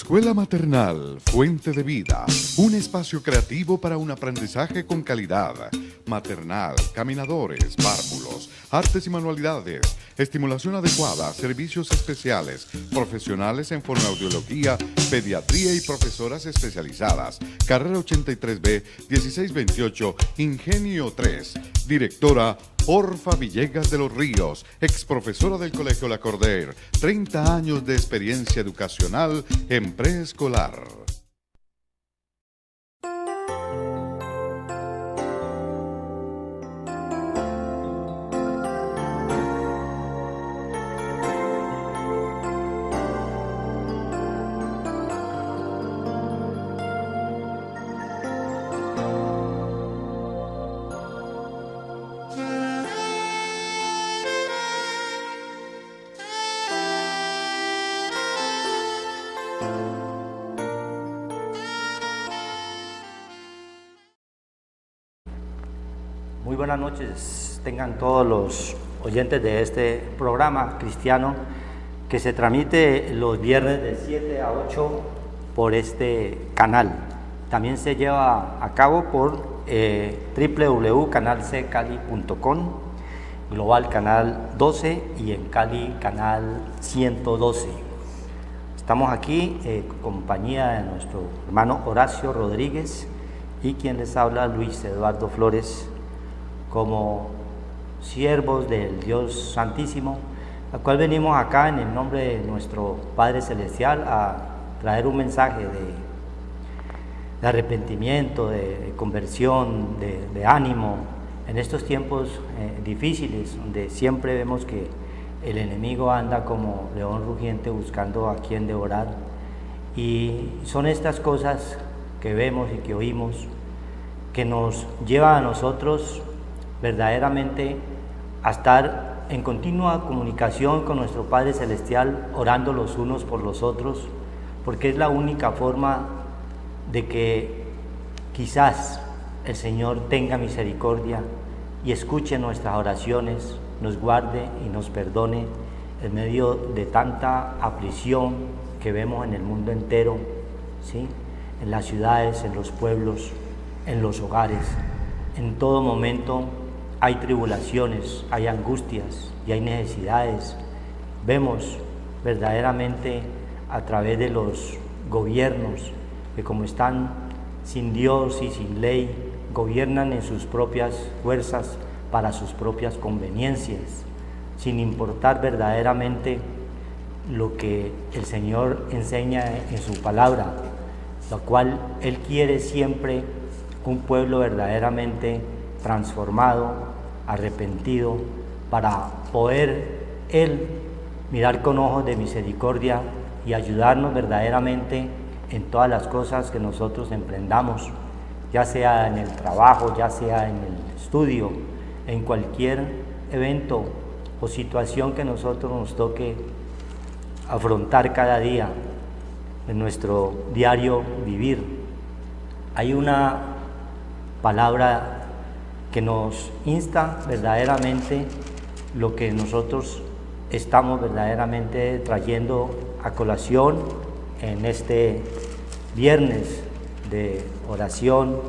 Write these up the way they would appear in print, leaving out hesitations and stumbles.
Escuela Maternal Fuente de Vida, un espacio creativo para un aprendizaje con calidad. Maternal, caminadores, párvulos, artes y manualidades, estimulación adecuada, servicios especiales, profesionales en fonoaudiología, pediatría y profesoras especializadas. Carrera 83B, 1628, Ingenio 3. Directora Orfa Villegas de los Ríos, ex profesora del Colegio La Cordaire, 30 años de experiencia educacional en preescolar. Muy buenas noches, tengan todos los oyentes de este programa cristiano que se transmite los viernes de 7 a 8 por este canal. También se lleva a cabo por www.canalccali.com, Global Canal 12 y en Cali Canal 112. Estamos aquí en compañía de nuestro hermano Horacio Rodríguez y quien les habla, Luis Eduardo Flores, como siervos del Dios Santísimo, al cual venimos acá en el nombre de nuestro Padre Celestial a traer un mensaje de arrepentimiento, de conversión, de ánimo en estos tiempos difíciles, donde siempre vemos que el enemigo anda como león rugiente buscando a quien devorar. Y son estas cosas que vemos y que oímos que nos llevan a nosotros verdaderamente a estar en continua comunicación con nuestro Padre Celestial, orando los unos por los otros, porque es la única forma de que quizás el Señor tenga misericordia y escuche nuestras oraciones, nos guarde y nos perdone en medio de tanta aflicción que vemos en el mundo entero, ¿sí? En las ciudades, en los pueblos, en los hogares, en todo momento. Hay tribulaciones, hay angustias y hay necesidades. Vemos verdaderamente a través de los gobiernos que, como están sin Dios y sin ley, gobiernan en sus propias fuerzas para sus propias conveniencias, sin importar verdaderamente lo que el Señor enseña en su palabra, la cual Él quiere siempre un pueblo verdaderamente transformado, arrepentido, para poder Él mirar con ojos de misericordia y ayudarnos verdaderamente en todas las cosas que nosotros emprendamos, ya sea en el trabajo, ya sea en el estudio, en cualquier evento o situación que nosotros nos toque afrontar cada día en nuestro diario vivir. Hay una palabra que nos insta verdaderamente lo que nosotros estamos verdaderamente trayendo a colación en este viernes de oración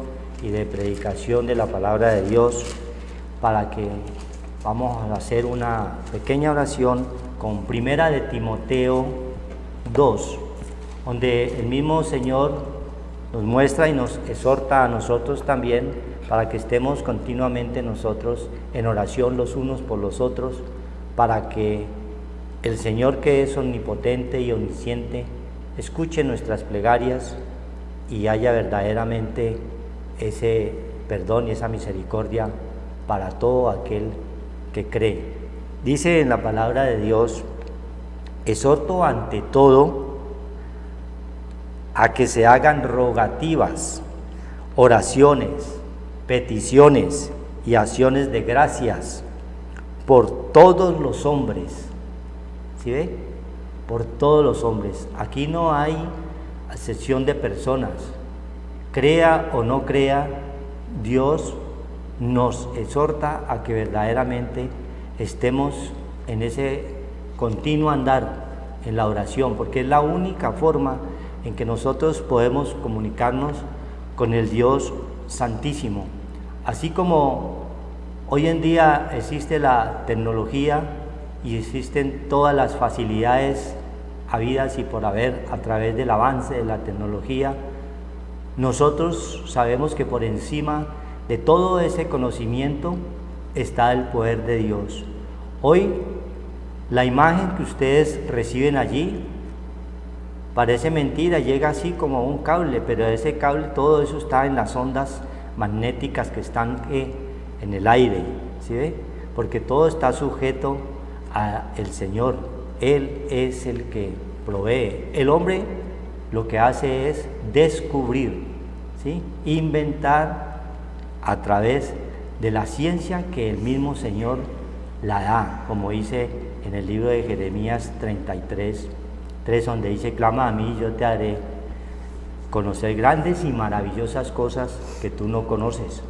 y de predicación de la palabra de Dios, para que vamos a hacer una pequeña oración con Primera de Timoteo 2, donde el mismo Señor nos muestra y nos exhorta a nosotros también para que estemos continuamente nosotros en oración los unos por los otros, para que el Señor, que es omnipotente y omnisciente, escuche nuestras plegarias y haya verdaderamente ese perdón y esa misericordia para todo aquel que cree. Dice en la palabra de Dios: exhorto ante todo a que se hagan rogativas, oraciones, peticiones y acciones de gracias por todos los hombres. ¿Sí ve? Por todos los hombres. Aquí no hay excepción de personas. Crea o no crea, Dios nos exhorta a que verdaderamente estemos en ese continuo andar en la oración, porque es la única forma en que nosotros podemos comunicarnos con el Dios Santísimo. Así como hoy en día existe la tecnología y existen todas las facilidades habidas y por haber a través del avance de la tecnología, nosotros sabemos que por encima de todo ese conocimiento está el poder de Dios. Hoy la imagen que ustedes reciben allí parece mentira, llega así como un cable, pero ese cable, todo eso está en las ondas magnéticas que están en el aire, ¿sí ve? Porque todo está sujeto al Señor. Él es el que provee. El hombre lo que hace es descubrir, ¿sí? Inventar a través de la ciencia que el mismo Señor la da, como dice en el libro de Jeremías 33:3, donde dice: clama a mí y yo te haré conocer grandes y maravillosas cosas que tú no conoces.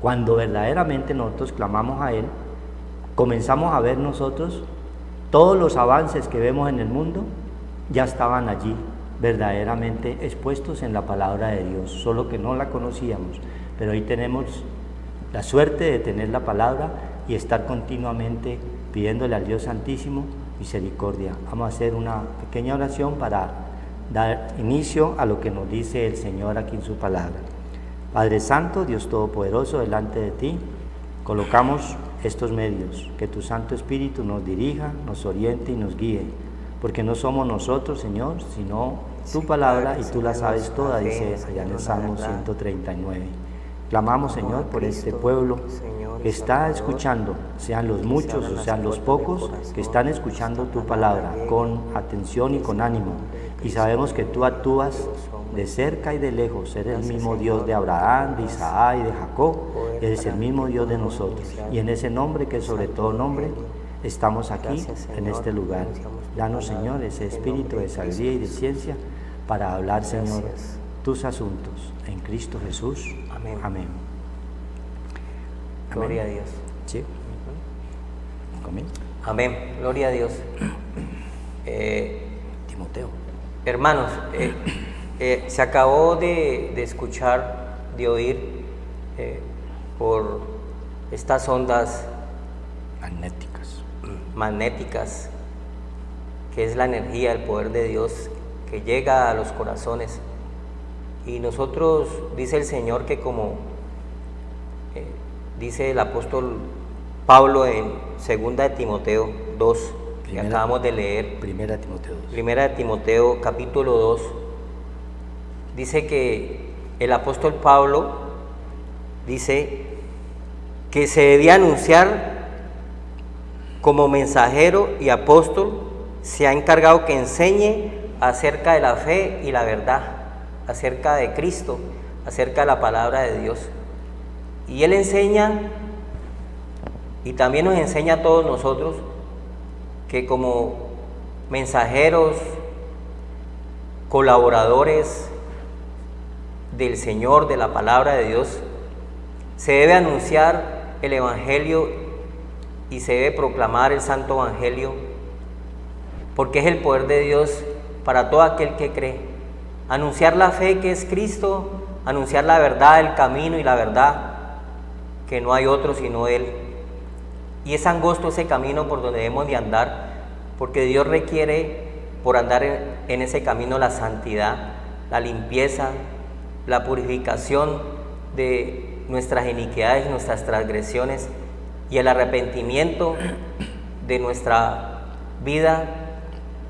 Cuando verdaderamente nosotros clamamos a Él, comenzamos a ver nosotros todos los avances que vemos en el mundo, ya estaban allí verdaderamente expuestos en la palabra de Dios, solo que no la conocíamos. Pero hoy tenemos la suerte de tener la palabra y estar continuamente pidiéndole al Dios Santísimo misericordia. Vamos a hacer una pequeña oración para dar inicio a lo que nos dice el Señor aquí en su palabra. Padre Santo, Dios Todopoderoso, delante de ti colocamos estos medios, que tu Santo Espíritu nos dirija, nos oriente y nos guíe, porque no somos nosotros, Señor, sino tu palabra, y tú la sabes toda, dice allá en el Salmo 139. Clamamos, Señor, por este pueblo que está escuchando, sean los muchos o sean los pocos, que están escuchando tu palabra con atención y con ánimo, y sabemos que tú actúas de cerca y de lejos. Eres el mismo Dios de Abraham, de Isaac y de Jacob, eres el mismo Dios de nosotros, y en ese nombre que es sobre todo nombre, estamos aquí en este lugar. Danos, Señor, ese espíritu de sabiduría y de ciencia para hablar, Señor, tus asuntos. En Cristo Jesús. Amén. Amén. Gloria a Dios. Sí. Amén. Amén. Gloria a Dios. Timoteo. Hermanos, se acabó de escuchar, de oír por estas ondas magnéticas, que es la energía, el poder de Dios que llega a los corazones. Y nosotros, dice el Señor, que como dice el apóstol Pablo en 2 de Timoteo 2, que acabamos de leer, 1 de Timoteo capítulo 2, dice que el apóstol Pablo dice que se debía anunciar como mensajero y apóstol, se ha encargado que enseñe acerca de la fe y la verdad, acerca de Cristo, acerca de la palabra de Dios. Y Él enseña, y también nos enseña a todos nosotros, que como mensajeros, colaboradores del Señor, de la palabra de Dios, se debe anunciar el Evangelio y se debe proclamar el Santo Evangelio, porque es el poder de Dios para todo aquel que cree. Anunciar la fe que es Cristo, anunciar la verdad, el camino y la verdad, que no hay otro sino Él. Y es angosto ese camino por donde debemos de andar, porque Dios requiere por andar en ese camino la santidad, la limpieza, la purificación de nuestras iniquidades, nuestras transgresiones y el arrepentimiento de nuestra vida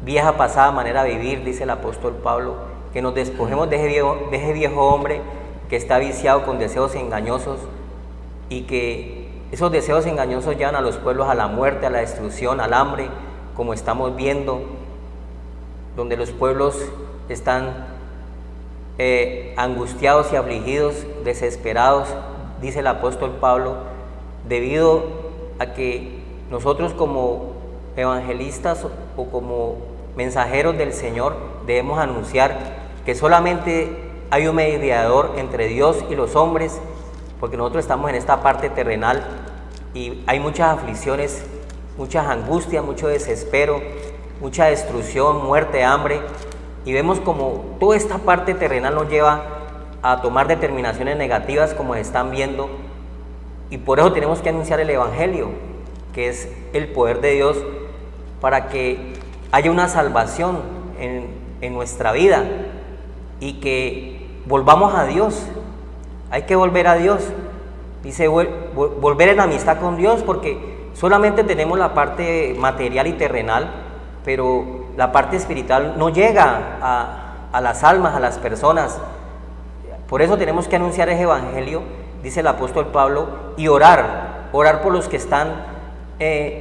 vieja, pasada manera de vivir, dice el apóstol Pablo, que nos despojemos de ese viejo hombre que está viciado con deseos engañosos, y que esos deseos engañosos llevan a los pueblos a la muerte, a la destrucción, al hambre, como estamos viendo, donde los pueblos están angustiados y afligidos, desesperados, dice el apóstol Pablo, debido a que nosotros como evangelistas o como mensajeros del Señor debemos anunciar que solamente hay un mediador entre Dios y los hombres, porque nosotros estamos en esta parte terrenal y hay muchas aflicciones, muchas angustias, mucho desespero, mucha destrucción, muerte, hambre, y vemos como toda esta parte terrenal nos lleva a tomar determinaciones negativas como se están viendo, y por eso tenemos que anunciar el Evangelio, que es el poder de Dios para que haya una salvación en nuestra vida y que volvamos a Dios. Hay que volver a Dios. Dice volver en amistad con Dios, porque solamente tenemos la parte material y terrenal, pero la parte espiritual no llega a las almas, a las personas. Por eso tenemos que anunciar ese Evangelio, dice el apóstol Pablo, y orar por los que están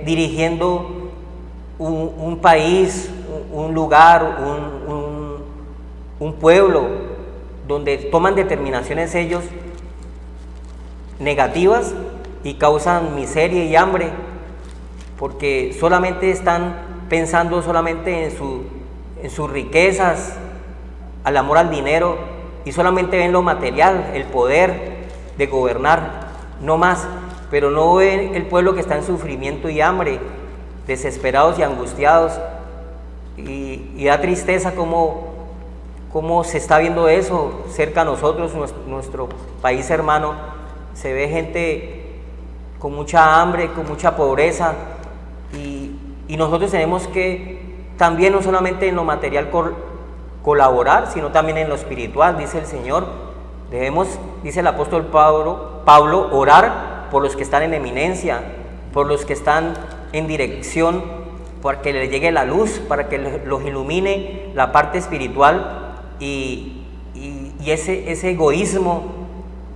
dirigiendo un país, un lugar, un pueblo, donde toman determinaciones ellos negativas y causan miseria y hambre, porque solamente están pensando solamente en sus riquezas, al amor al dinero, y solamente ven lo material, el poder de gobernar, no más, pero no ven el pueblo que está en sufrimiento y hambre, desesperados y angustiados, y da tristeza cómo se está viendo eso cerca a nosotros, nuestro país hermano. Se ve gente con mucha hambre, con mucha pobreza, y nosotros tenemos que también, no solamente en lo material colaborar, sino también en lo espiritual, dice el Señor. Debemos, dice el apóstol Pablo, orar por los que están en eminencia, por los que están en dirección, para que les llegue la luz, para que los ilumine la parte espiritual, y ese egoísmo,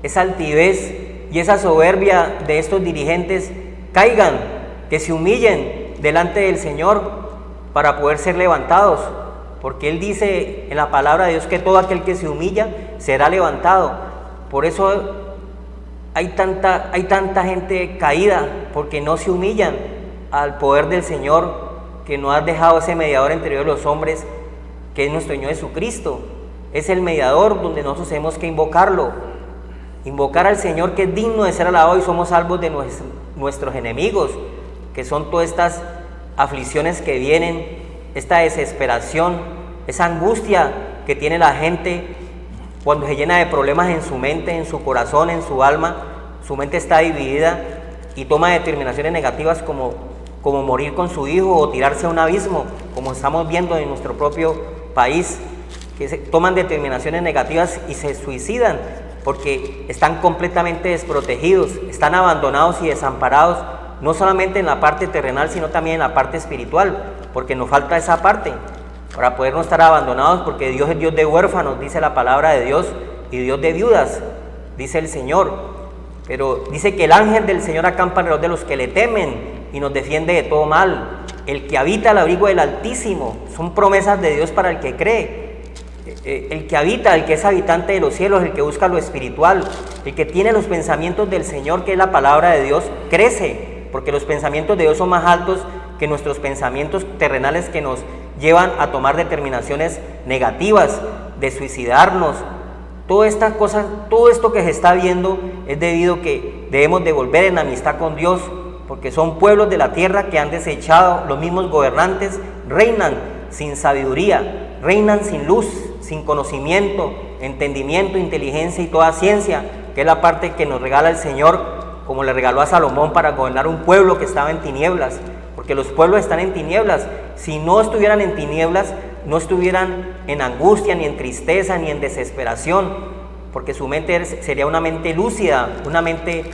esa altivez y esa soberbia de estos dirigentes caigan, que se humillen delante del Señor para poder ser levantados, porque Él dice en la palabra de Dios que todo aquel que se humilla será levantado. Por eso hay tanta gente caída, porque no se humillan al poder del Señor, que no ha dejado ese mediador entre Dios y los hombres, que es nuestro Señor Jesucristo. Es el mediador donde nosotros tenemos que invocarlo, invocar al Señor, que es digno de ser alabado, y somos salvos de nuestros enemigos, que son todas estas aflicciones que vienen, esta desesperación, esa angustia que tiene la gente cuando se llena de problemas en su mente, en su corazón, en su alma. Su mente está dividida y toma determinaciones negativas como morir con su hijo o tirarse a un abismo, como estamos viendo en nuestro propio país, que toman determinaciones negativas y se suicidan porque están completamente desprotegidos, están abandonados y desamparados, no solamente en la parte terrenal, sino también en la parte espiritual, porque nos falta esa parte para poder no estar abandonados, porque Dios es Dios de huérfanos, dice la palabra de Dios, y Dios de viudas, dice el Señor. Pero dice que el ángel del Señor acampa alrededor de los que le temen y nos defiende de todo mal. El que habita al abrigo del Altísimo, son promesas de Dios para el que cree. El que habita, el que es habitante de los cielos, el que busca lo espiritual, el que tiene los pensamientos del Señor, que es la palabra de Dios, crece, porque los pensamientos de Dios son más altos que nuestros pensamientos terrenales, que nos llevan a tomar determinaciones negativas, de suicidarnos. Toda esta cosa, todo esto que se está viendo es debido a que debemos de volver en amistad con Dios, porque son pueblos de la tierra que han desechado, los mismos gobernantes reinan sin sabiduría, reinan sin luz, sin conocimiento, entendimiento, inteligencia y toda ciencia, que es la parte que nos regala el Señor, como le regaló a Salomón para gobernar un pueblo que estaba en tinieblas, porque los pueblos están en tinieblas. Si no estuvieran en tinieblas, no estuvieran en angustia, ni en tristeza, ni en desesperación, porque su mente sería una mente lúcida, una mente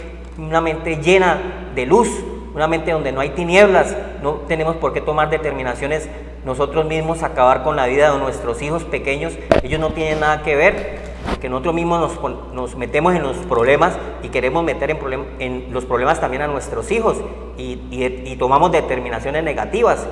llena de luz, una mente donde no hay tinieblas. No tenemos por qué tomar determinaciones nosotros mismos, acabar con la vida de nuestros hijos pequeños. Ellos no tienen nada que ver, porque nosotros mismos nos metemos en los problemas y queremos meter en los problemas también a nuestros hijos, y tomamos determinaciones negativas.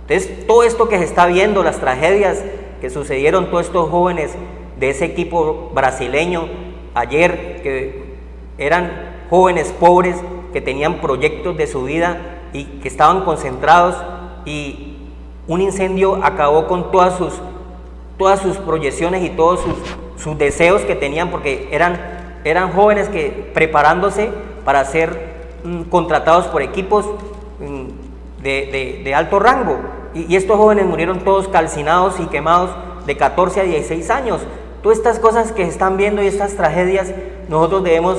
Entonces, todo esto que se está viendo, las tragedias que sucedieron, todos estos jóvenes de ese equipo brasileño ayer, que eran jóvenes pobres, que tenían proyectos de su vida y que estaban concentrados, y un incendio acabó con todas sus proyecciones y todos sus deseos que tenían, porque eran jóvenes que preparándose para ser contratados por equipos de alto rango, y estos jóvenes murieron todos calcinados y quemados de 14 a 16 años. Todas estas cosas que se están viendo y estas tragedias, nosotros debemos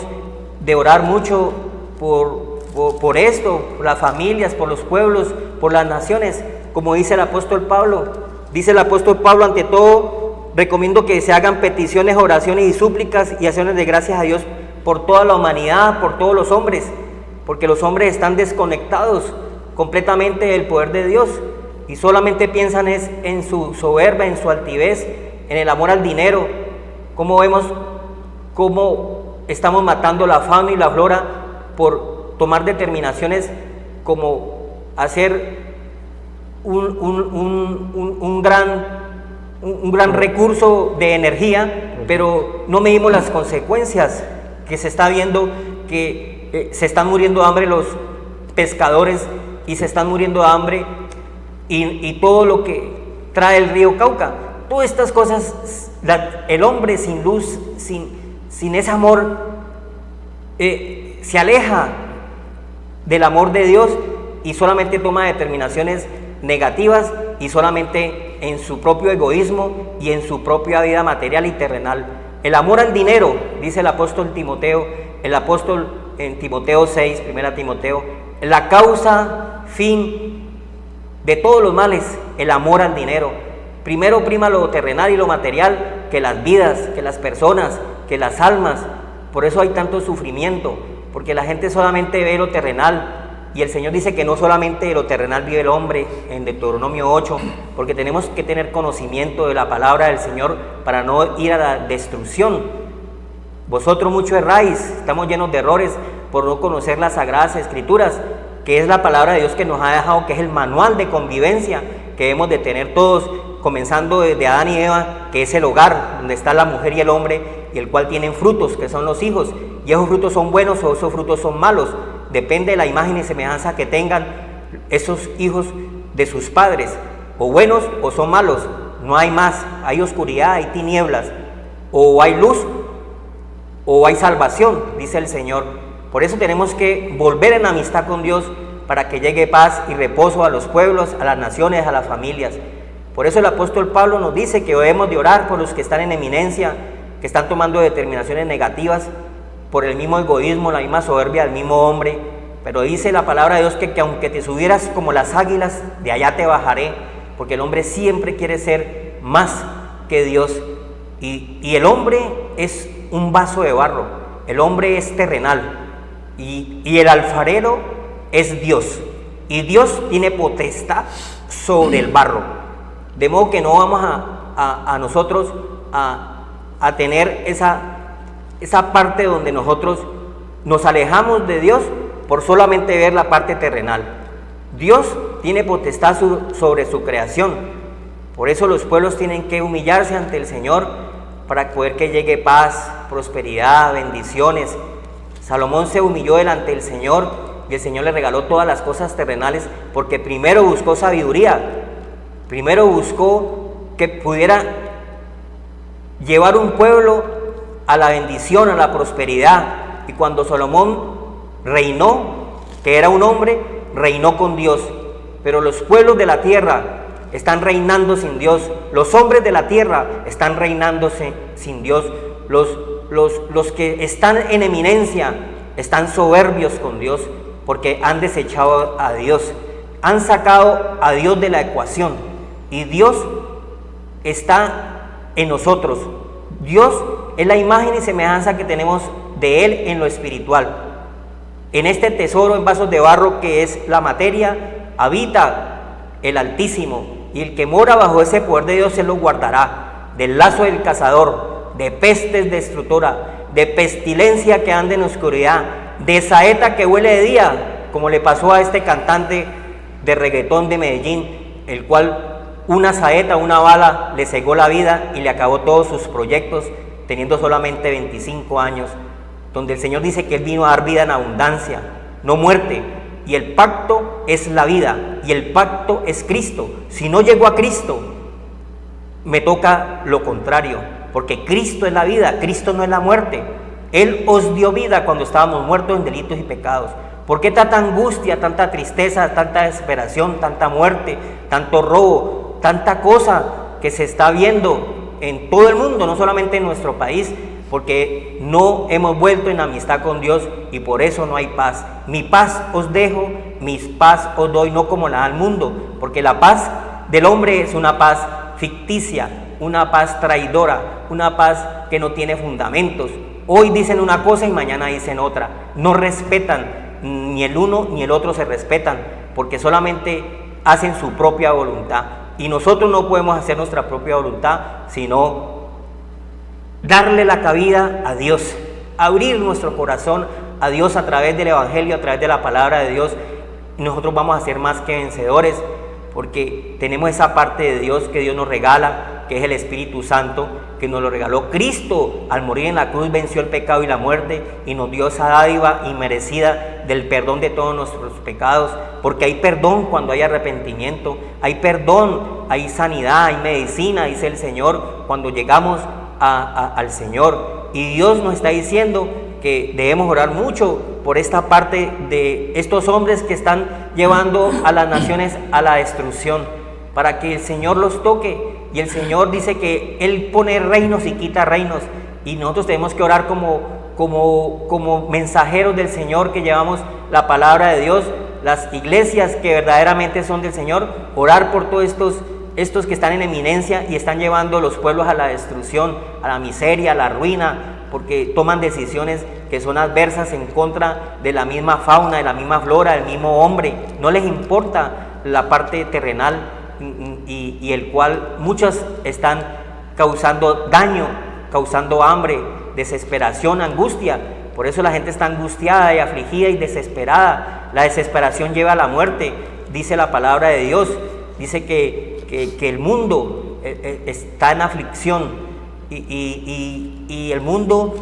de orar mucho por esto, por las familias, por los pueblos, por las naciones, como dice el apóstol Pablo. Dice el apóstol Pablo, ante todo, recomiendo que se hagan peticiones, oraciones y súplicas y acciones de gracias a Dios por toda la humanidad, por todos los hombres, porque los hombres están desconectados completamente del poder de Dios y solamente piensan en su soberbia, en su altivez, en el amor al dinero. Como vemos cómo estamos matando la fauna y la flora por tomar determinaciones como hacer un gran recurso de energía, pero no medimos las consecuencias que se está viendo, que se están muriendo de hambre los pescadores y se están muriendo de hambre y todo lo que trae el río Cauca. Todas estas cosas, el hombre sin luz, sin ese amor, se aleja del amor de Dios y solamente toma determinaciones negativas y solamente en su propio egoísmo y en su propia vida material y terrenal. El amor al dinero, dice el apóstol Timoteo, en Timoteo 6, 1 Timoteo, la causa, fin de todos los males, el amor al dinero. Primero prima lo terrenal y lo material que las vidas, que las personas, que las almas. Por eso hay tanto sufrimiento, porque la gente solamente ve lo terrenal. Y el Señor dice que no solamente de lo terrenal vive el hombre, en Deuteronomio 8, porque tenemos que tener conocimiento de la palabra del Señor para no ir a la destrucción. Vosotros mucho erráis, estamos llenos de errores por no conocer las Sagradas Escrituras, que es la palabra de Dios que nos ha dejado, que es el manual de convivencia que debemos de tener todos, comenzando desde Adán y Eva, que es el hogar donde está la mujer y el hombre, y el cual tienen frutos, que son los hijos, y esos frutos son buenos o esos frutos son malos. Depende de la imagen y semejanza que tengan esos hijos de sus padres, o buenos o son malos. No hay más, hay oscuridad, hay tinieblas, o hay luz o hay salvación, dice el Señor. Por eso tenemos que volver en amistad con Dios para que llegue paz y reposo a los pueblos, a las naciones, a las familias. Por eso el apóstol Pablo nos dice que debemos de orar por los que están en eminencia, que están tomando determinaciones negativas por el mismo egoísmo, la misma soberbia del mismo hombre. Pero dice la palabra de Dios que aunque te subieras como las águilas, de allá te bajaré, porque el hombre siempre quiere ser más que Dios. Y el hombre es un vaso de barro, el hombre es terrenal, y el alfarero es Dios, y Dios tiene potestad sobre el barro. De modo que no vamos a nosotros a tener esa parte donde nosotros nos alejamos de Dios por solamente ver la parte terrenal. Dios tiene potestad sobre su creación. Por eso los pueblos tienen que humillarse ante el Señor para poder que llegue paz, prosperidad, bendiciones. Salomón se humilló delante del Señor y el Señor le regaló todas las cosas terrenales porque primero buscó sabiduría, primero buscó que pudiera llevar un pueblo a la bendición, a la prosperidad. Y cuando Salomón reinó, que era un hombre, reinó con Dios. Pero los pueblos de la tierra están reinando sin Dios. Los hombres de la tierra están reinándose sin Dios. Los que están en eminencia están soberbios con Dios porque han desechado a Dios. Han sacado a Dios de la ecuación. Y Dios está en nosotros. Dios es la imagen y semejanza que tenemos de Él en lo espiritual. En este tesoro en vasos de barro que es la materia, habita el Altísimo, y el que mora bajo ese poder de Dios se lo guardará del lazo del cazador, de pestes destructora, de pestilencia que anda en la oscuridad, de saeta que huele de día, como le pasó a este cantante de reggaetón de Medellín, el cual una saeta, una bala le cegó la vida y le acabó todos sus proyectos, teniendo solamente 25 años, donde el Señor dice que Él vino a dar vida en abundancia, no muerte, y el pacto es la vida, y el pacto es Cristo. Si no llego a Cristo, me toca lo contrario, porque Cristo es la vida, Cristo no es la muerte. Él os dio vida cuando estábamos muertos en delitos y pecados. ¿Por qué tanta angustia, tanta tristeza, tanta desesperación, tanta muerte, tanto robo, tanta cosa que se está viendo en todo el mundo, no solamente en nuestro país, porque no hemos vuelto en amistad con Dios y por eso no hay paz. Mi paz os dejo, mi paz os doy, no como la da el mundo, porque la paz del hombre es una paz ficticia, una paz traidora, una paz que no tiene fundamentos. Hoy dicen una cosa y mañana dicen otra. No respetan, ni el uno ni el otro se respetan, porque solamente hacen su propia voluntad. Y nosotros no podemos hacer nuestra propia voluntad, sino darle la cabida a Dios, abrir nuestro corazón a Dios a través del Evangelio, a través de la palabra de Dios. Y nosotros vamos a ser más que vencedores, porque tenemos esa parte de Dios que Dios nos regala, que es el Espíritu Santo, que nos lo regaló Cristo. Al morir en la cruz venció el pecado y la muerte y nos dio esa dádiva inmerecida del perdón de todos nuestros pecados, porque hay perdón cuando hay arrepentimiento, hay perdón, hay sanidad, hay medicina, dice el Señor, cuando llegamos al Señor. Y Dios nos está diciendo que debemos orar mucho por esta parte de estos hombres que están llevando a las naciones a la destrucción, para que el Señor los toque. Y el Señor dice que Él pone reinos y quita reinos, y nosotros tenemos que orar como mensajeros del Señor, que llevamos la palabra de Dios, las iglesias que verdaderamente son del Señor, orar por todos estos que están en eminencia y están llevando los pueblos a la destrucción, a la miseria, a la ruina, porque toman decisiones que son adversas en contra de la misma fauna, de la misma flora, del mismo hombre. No les importa la parte terrenal, y el cual muchos están causando daño, causando hambre, desesperación, angustia. Por eso la gente está angustiada y afligida y desesperada. La desesperación lleva a la muerte, dice la palabra de Dios. Dice que el mundo está en aflicción y el mundo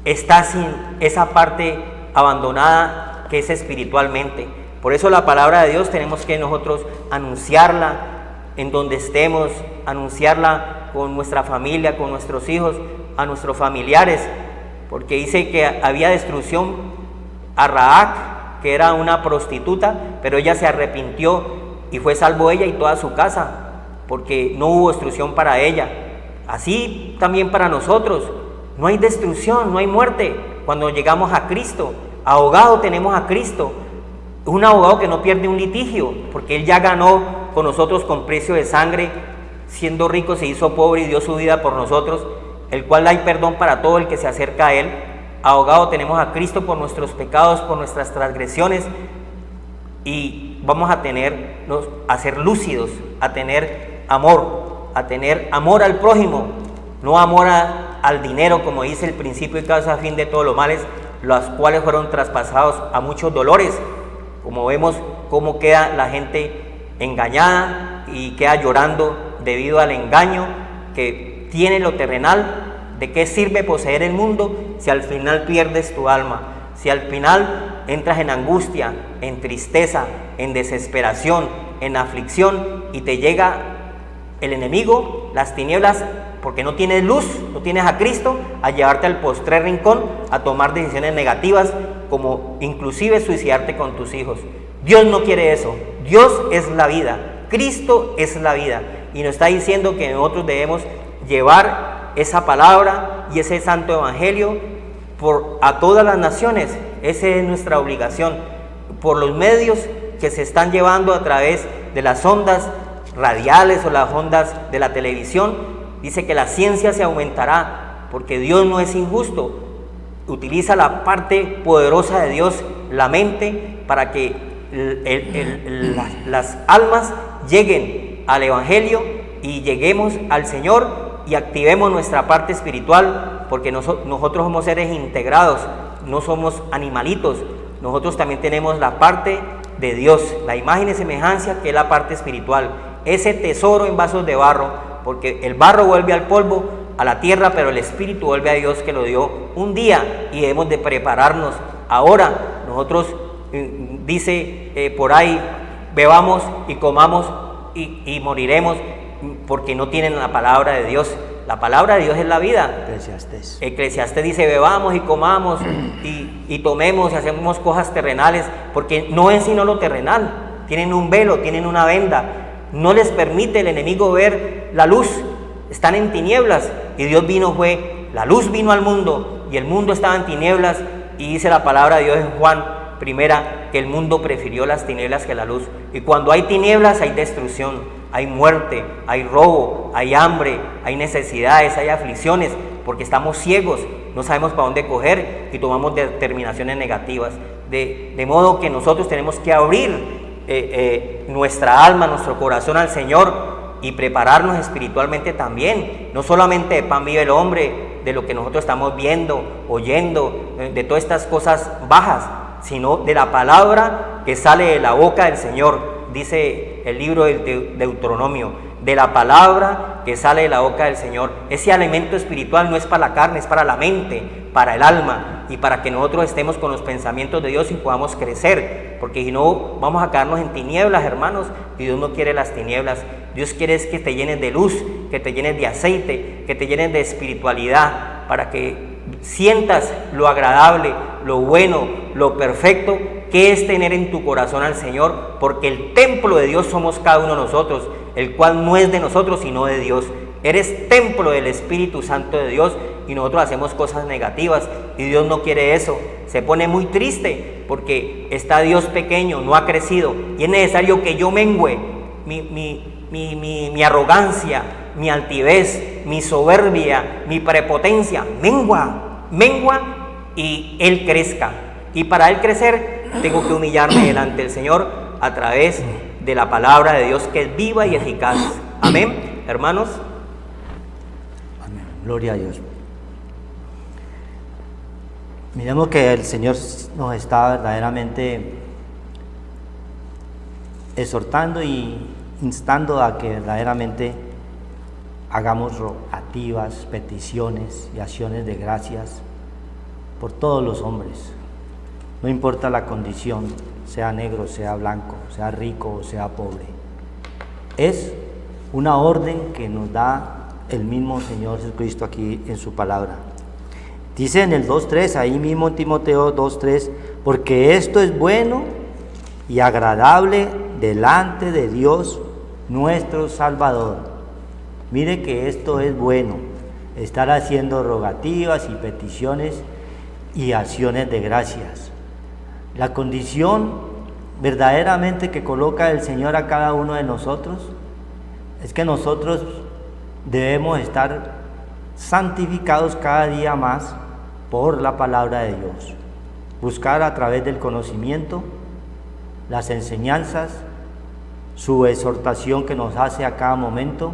está sin esa parte abandonada que es espiritualmente. Por eso la palabra de Dios tenemos que nosotros anunciarla en donde estemos, anunciarla con nuestra familia, con nuestros hijos, a nuestros familiares, porque dice que había destrucción a Rahab, que era una prostituta, pero ella se arrepintió y fue salvo ella y toda su casa, porque no hubo destrucción para ella. Así también para nosotros, no hay destrucción, no hay muerte cuando llegamos a Cristo. Abogado tenemos a Cristo, un abogado que no pierde un litigio, porque Él ya ganó con nosotros con precio de sangre, siendo rico se hizo pobre y dio su vida por nosotros, el cual hay perdón para todo el que se acerca a Él. Abogado tenemos a Cristo por nuestros pecados, por nuestras transgresiones, y vamos a ser lúcidos, a tener amor al prójimo, no amor al dinero, como dice el principio y causa fin de todos los males, los cuales fueron traspasados a muchos dolores. Como vemos cómo queda la gente engañada y queda llorando debido al engaño que tiene lo terrenal. ¿De qué sirve poseer el mundo si al final pierdes tu alma? Si al final entras en angustia, en tristeza, en desesperación, en aflicción, y te llega el enemigo, las tinieblas, porque no tienes luz, no tienes a Cristo, a llevarte al postrer rincón, a tomar decisiones negativas, como inclusive suicidarte con tus hijos. Dios no quiere eso. Dios es la vida, Cristo es la vida, y nos está diciendo que nosotros debemos llevar esa palabra y ese santo evangelio a todas las naciones. Esa es nuestra obligación, por los medios que se están llevando a través de las ondas radiales o las ondas de la televisión. Dice que la ciencia se aumentará, porque Dios no es injusto. Utiliza la parte poderosa de Dios, la mente, para que las almas lleguen al Evangelio y lleguemos al Señor y activemos nuestra parte espiritual, porque nosotros somos seres integrados, no somos animalitos. Nosotros también tenemos la parte de Dios, la imagen y semejanza, que es la parte espiritual, ese tesoro en vasos de barro, porque el barro vuelve al polvo, a la tierra, pero el espíritu vuelve a Dios, que lo dio un día, y debemos de prepararnos ahora. Nosotros, dice por ahí, bebamos y comamos y moriremos, porque no tienen la palabra de Dios. La palabra de Dios es la vida. Eclesiastés dice: bebamos y comamos y tomemos y hacemos cosas terrenales, porque no es sino lo terrenal. Tienen un velo, tienen una venda. no les permite el enemigo ver la luz, están en tinieblas, y Dios la luz vino al mundo, y el mundo estaba en tinieblas, y dice la palabra de Dios en Juan primera, que el mundo prefirió las tinieblas que la luz, y cuando hay tinieblas hay destrucción, hay muerte, hay robo, hay hambre, hay necesidades, hay aflicciones, porque estamos ciegos, no sabemos para dónde coger y tomamos determinaciones negativas, de modo que nosotros tenemos que abrir nuestra alma, nuestro corazón al Señor, y prepararnos espiritualmente también, no solamente de pan vive el hombre, de lo que nosotros estamos viendo, oyendo, de todas estas cosas bajas, sino de la palabra que sale de la boca del Señor. Dice el libro del Deuteronomio, de la palabra que sale de la boca del Señor. Ese alimento espiritual no es para la carne, es para la mente, para el alma, y para que nosotros estemos con los pensamientos de Dios y podamos crecer, porque si no vamos a quedarnos en tinieblas, hermanos, y Dios no quiere las tinieblas. Dios quiere es que te llenes de luz, que te llenes de aceite, que te llenes de espiritualidad, para que sientas lo agradable, lo bueno, lo perfecto que es tener en tu corazón al Señor, porque el templo de Dios somos cada uno de nosotros, el cual no es de nosotros sino de Dios. Eres templo del Espíritu Santo de Dios, y nosotros hacemos cosas negativas y Dios no quiere eso. Se pone muy triste porque está Dios pequeño, no ha crecido, y es necesario que yo mengüe mi arrogancia, mi altivez, mi soberbia, mi prepotencia, mengua y Él crezca. Y para Él crecer tengo que humillarme delante del Señor a través de la palabra de Dios, que es viva y eficaz. Amén, hermanos. Amén. Gloria a Dios. Miremos que el Señor nos está verdaderamente exhortando y instando a que verdaderamente hagamos rogativas, peticiones y acciones de gracias por todos los hombres. No importa la condición, sea negro, sea blanco, sea rico o sea pobre. Es una orden que nos da el mismo Señor Jesucristo aquí en su palabra. Dice en el 2.3, ahí mismo en Timoteo 2.3, porque esto es bueno y agradable delante de Dios nuestro Salvador. Mire que esto es bueno, estar haciendo rogativas y peticiones y acciones de gracias. La condición verdaderamente que coloca el Señor a cada uno de nosotros es que nosotros debemos estar santificados cada día más por la palabra de Dios, buscar a través del conocimiento las enseñanzas, su exhortación que nos hace a cada momento,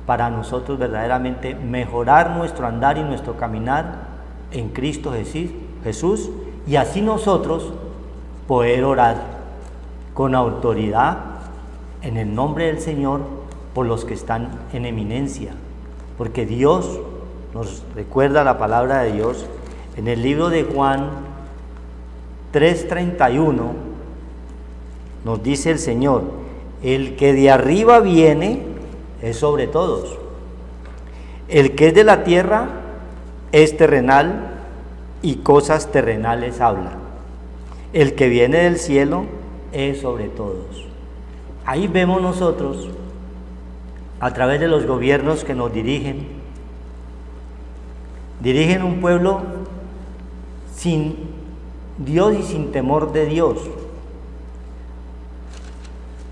para nosotros verdaderamente mejorar nuestro andar y nuestro caminar en Cristo Jesús, y así nosotros poder orar con autoridad en el nombre del Señor por los que están en eminencia, porque Dios nos recuerda la palabra de Dios en el libro de Juan 3:31. Nos dice el Señor: el que de arriba viene es sobre todos, el que es de la tierra es terrenal y cosas terrenales habla, el que viene del cielo es sobre todos. Ahí vemos nosotros, a través de los gobiernos que nos dirigen un pueblo sin Dios y sin temor de Dios.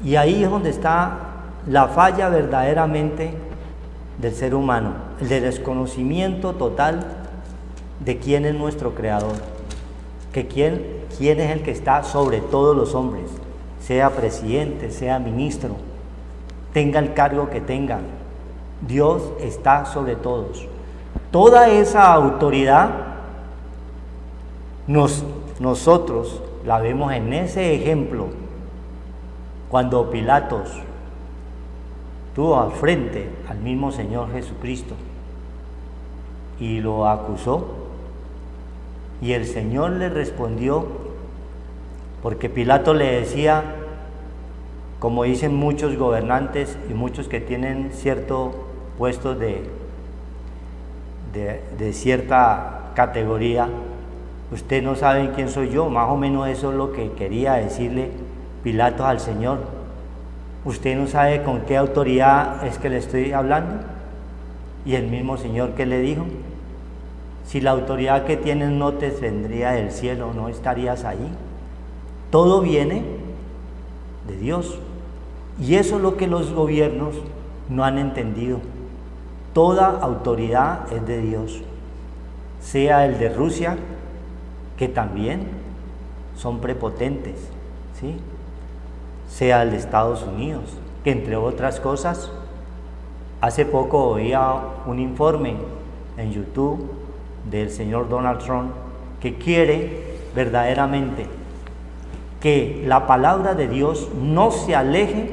Y ahí es donde está la falla verdaderamente del ser humano, el de desconocimiento total de quién es nuestro Creador, que quién es el que está sobre todos los hombres, sea presidente, sea ministro, tenga el cargo que tenga, Dios está sobre todos. Toda esa autoridad nosotros la vemos en ese ejemplo cuando Pilatos tuvo al frente al mismo Señor Jesucristo y lo acusó, y el Señor le respondió, porque Pilato le decía, como dicen muchos gobernantes y muchos que tienen cierto puestos de cierta categoría: usted no sabe quién soy yo. Más o menos eso es lo que quería decirle Pilatos al Señor. ¿Usted no sabe con qué autoridad es que le estoy hablando? Y el mismo Señor que le dijo, si la autoridad que tienes no te vendría del cielo, ¿no estarías ahí? Todo viene de Dios. Y eso es lo que los gobiernos no han entendido. Toda autoridad es de Dios, sea el de Rusia, que también son prepotentes, ¿sí? Sea el de Estados Unidos, que entre otras cosas, hace poco oía un informe en YouTube del señor Donald Trump, que quiere verdaderamente que la palabra de Dios no se aleje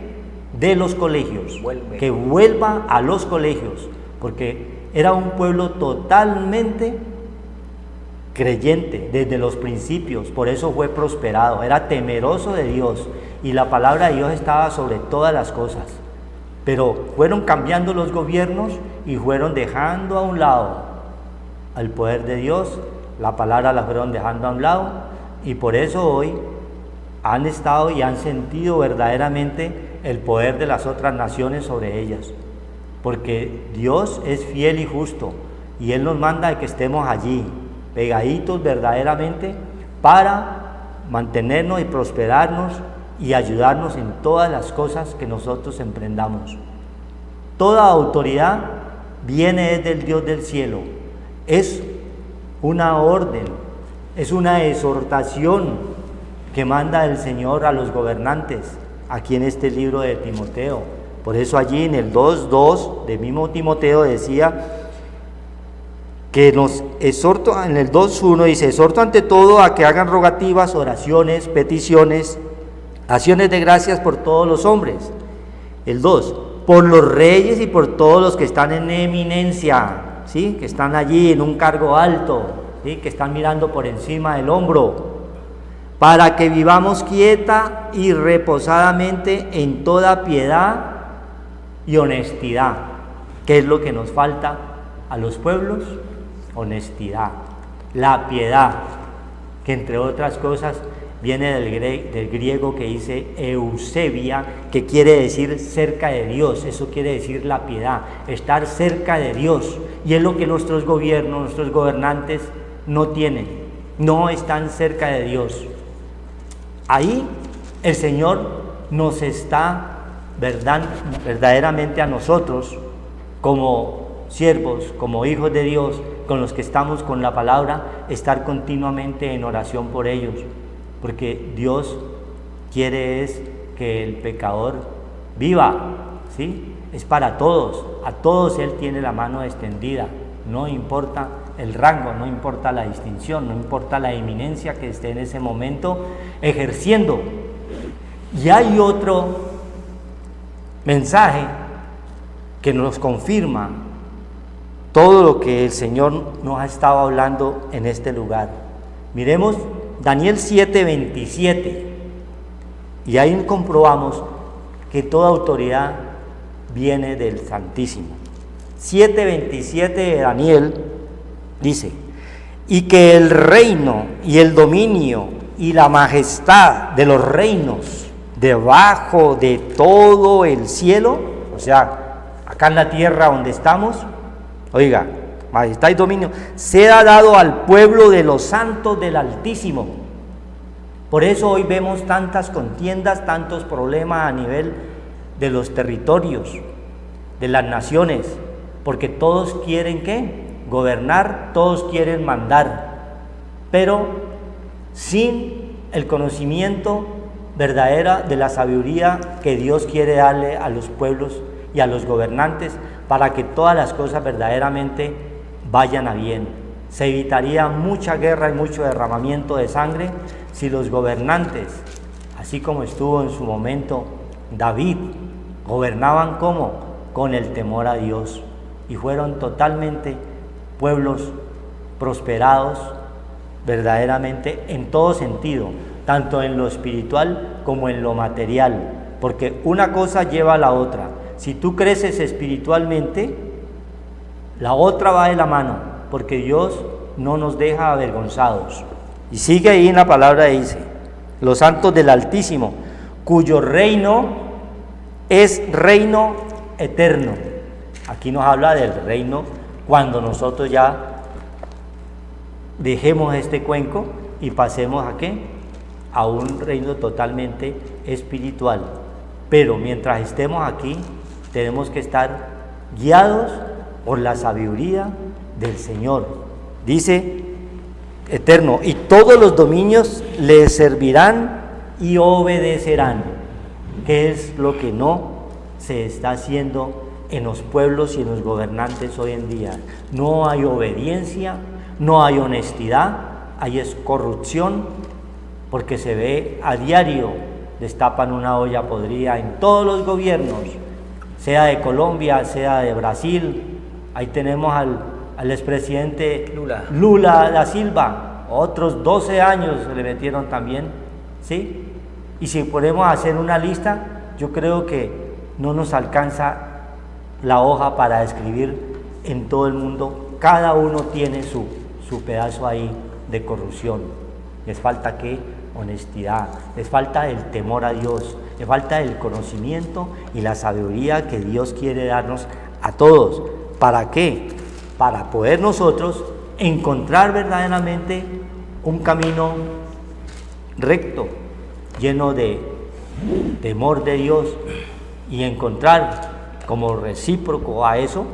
de los colegios, que vuelva a los colegios, porque era un pueblo totalmente creyente desde los principios, por eso fue prosperado, era temeroso de Dios y la palabra de Dios estaba sobre todas las cosas. Pero fueron cambiando los gobiernos y fueron dejando a un lado al poder de Dios, la palabra la fueron dejando a un lado, y por eso hoy han estado y han sentido verdaderamente el poder de las otras naciones sobre ellas, porque Dios es fiel y justo, y Él nos manda de que estemos allí, pegaditos verdaderamente, para mantenernos y prosperarnos y ayudarnos en todas las cosas que nosotros emprendamos. Toda autoridad viene desde el Dios del cielo, es una orden, es una exhortación que manda el Señor a los gobernantes, aquí en este libro de Timoteo. Por eso allí en el 2:2 del mismo Timoteo decía que nos exhorto, en el 2:1 dice, exhorto ante todo a que hagan rogativas, oraciones, peticiones, acciones de gracias por todos los hombres. El 2, por los reyes y por todos los que están en eminencia, ¿sí? Que están allí en un cargo alto, ¿sí? Que están mirando por encima del hombro, para que vivamos quieta y reposadamente en toda piedad y honestidad. ¿Qué es lo que nos falta a los pueblos? Honestidad, la piedad, que entre otras cosas viene del griego que dice eusebia, que quiere decir cerca de Dios. Eso quiere decir la piedad, estar cerca de Dios, y es lo que nuestros gobiernos, nuestros gobernantes no tienen, no están cerca de Dios. Ahí el Señor nos está verdaderamente a nosotros como siervos, como hijos de Dios, con los que estamos con la palabra, estar continuamente en oración por ellos, porque Dios quiere es que el pecador viva, ¿sí? Es para todos, a todos Él tiene la mano extendida, no importa el rango, no importa la distinción, no importa la eminencia que esté en ese momento ejerciendo. Y hay otro mensaje que nos confirma todo lo que el Señor nos ha estado hablando en este lugar. Miremos Daniel 7:27, y ahí comprobamos que toda autoridad viene del Santísimo. 7:27 de Daniel dice, y que el reino y el dominio y la majestad de los reinos debajo de todo el cielo, o sea, acá en la tierra donde estamos, oiga, majestad y dominio, sea dado al pueblo de los santos del Altísimo. Por eso hoy vemos tantas contiendas, tantos problemas a nivel de los territorios, de las naciones, porque todos quieren ¿qué? Gobernar, todos quieren mandar, pero sin el conocimiento verdadero de la sabiduría que Dios quiere darle a los pueblos y a los gobernantes para que todas las cosas verdaderamente vayan a bien. Se evitaría mucha guerra y mucho derramamiento de sangre si los gobernantes, así como estuvo en su momento David, gobernaban ¿cómo? Con el temor a Dios, y fueron totalmente pueblos prosperados verdaderamente en todo sentido, tanto en lo espiritual como en lo material, porque una cosa lleva a la otra. Si tú creces espiritualmente, la otra va de la mano, porque Dios no nos deja avergonzados. Y sigue ahí en la palabra, dice, los santos del Altísimo, cuyo reino es reino eterno. Aquí nos habla del reino cuando nosotros ya dejemos este cuenco y pasemos ¿a qué? A un reino totalmente espiritual. Pero mientras estemos aquí, tenemos que estar guiados por la sabiduría del Señor. Dice eterno, y todos los dominios le servirán y obedecerán, que es lo que no se está haciendo en los pueblos y en los gobernantes hoy en día. No hay obediencia, no hay honestidad, hay es corrupción, porque se ve a diario, destapan una olla podrida en todos los gobiernos, sea de Colombia, sea de Brasil. Ahí tenemos al expresidente Lula da Silva, otros 12 años se le metieron también, ¿sí? Y si ponemos a hacer una lista, yo creo que no nos alcanza la hoja para escribir en todo el mundo. Cada uno tiene su pedazo ahí de corrupción. Les falta ¿qué? Honestidad, les falta el temor a Dios, les falta el conocimiento y la sabiduría que Dios quiere darnos a todos. ¿Para qué? Para poder nosotros encontrar verdaderamente un camino recto, lleno de temor de Dios, y encontrar como recíproco a eso